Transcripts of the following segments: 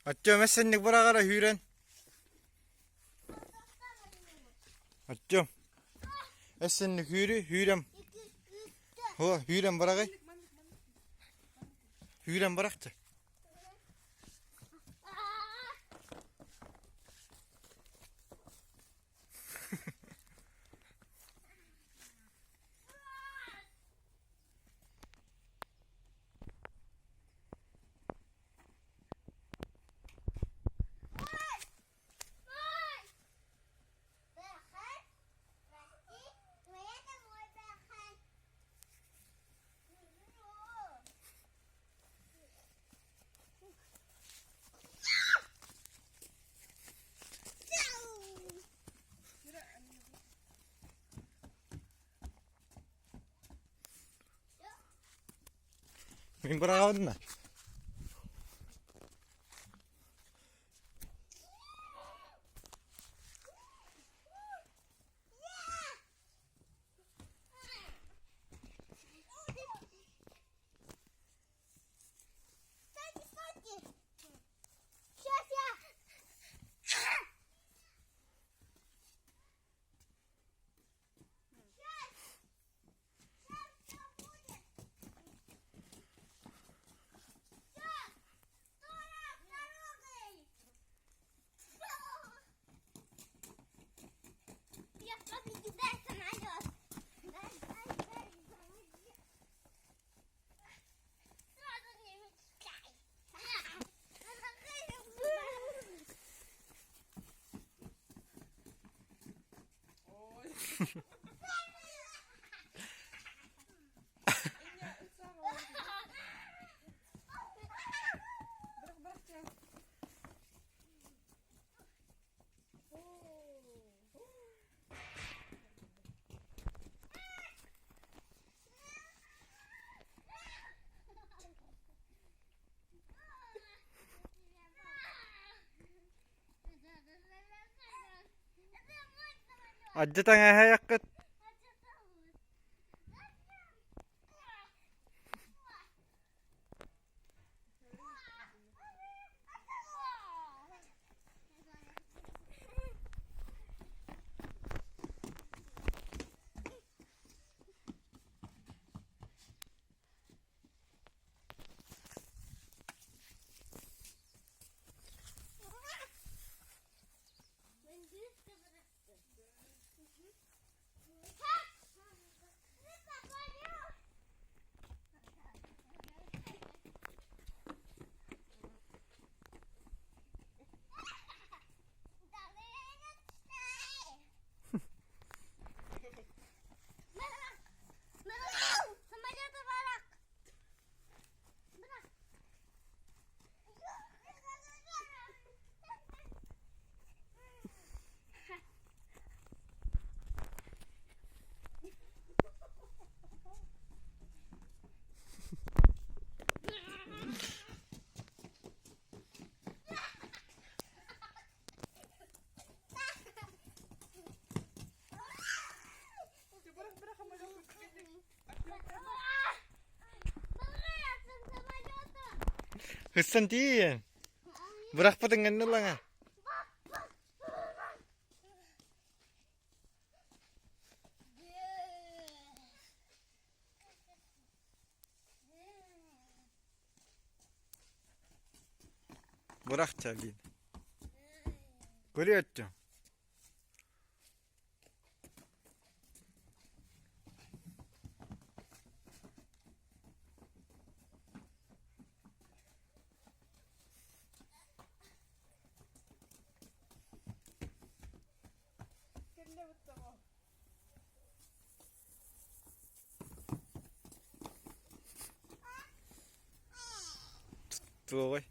Açacağım esenlik bırak ara hüren. Açacağım. Esenlik hürem. Ho hürem bırak ay. Hürem bıraktı. Beni bırakamadın mı? Acı tangga yakut. Hırsın değil. Bırak patıngan dulu nga. Bırak çalıyın. Görüyor musun? Tua koy.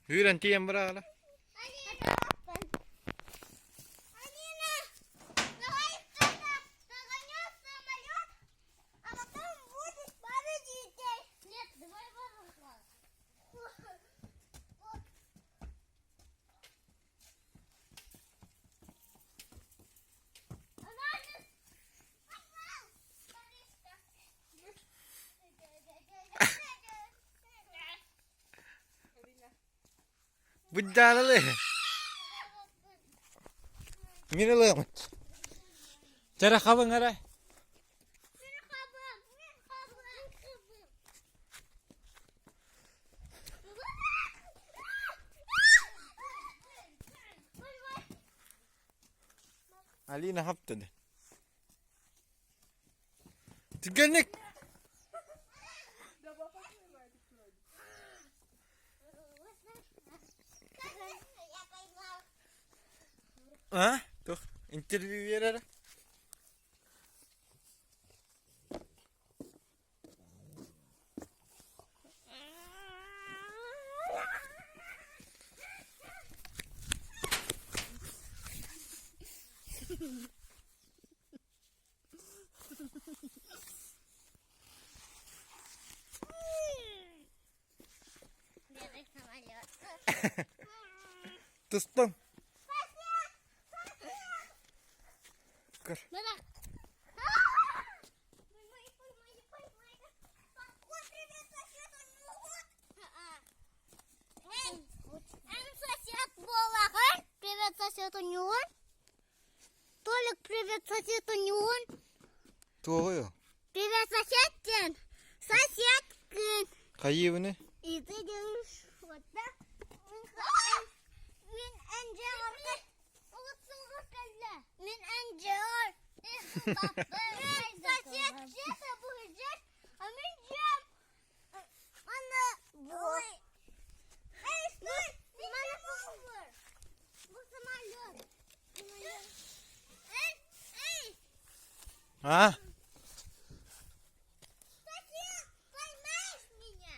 Hüren tiyem bırak la. Bıcağılı. Minalım. Cara kabın ara. Ali ne yaptı? Tükenlik. Ha? Tuh, interview verer. Tuttum. Kır. Привет, соседу Нюн. Толик, привет, соседу Нюн. Tuğuyor. Привет, соседкин. Соседкин. Kayıvını. И ты делаешь вот так. Min encer. Min encer. Соседки это будет. А мы ждем. Она. Ой. Эй, стой. Самолет. Bu самолет. Эй, эй. Ha? Сосед, поймаешь меня?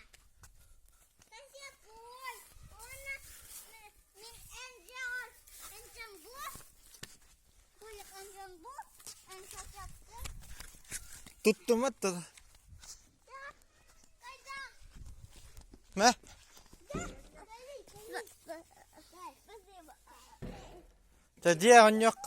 Сосед, ой, он min encer. Encer bu. Kulik encer bu. Encer çaktı. Tuttum hatta. Ya, kayda. Ne? Gel, gel. Gel, spasibo. Tadiye on yok.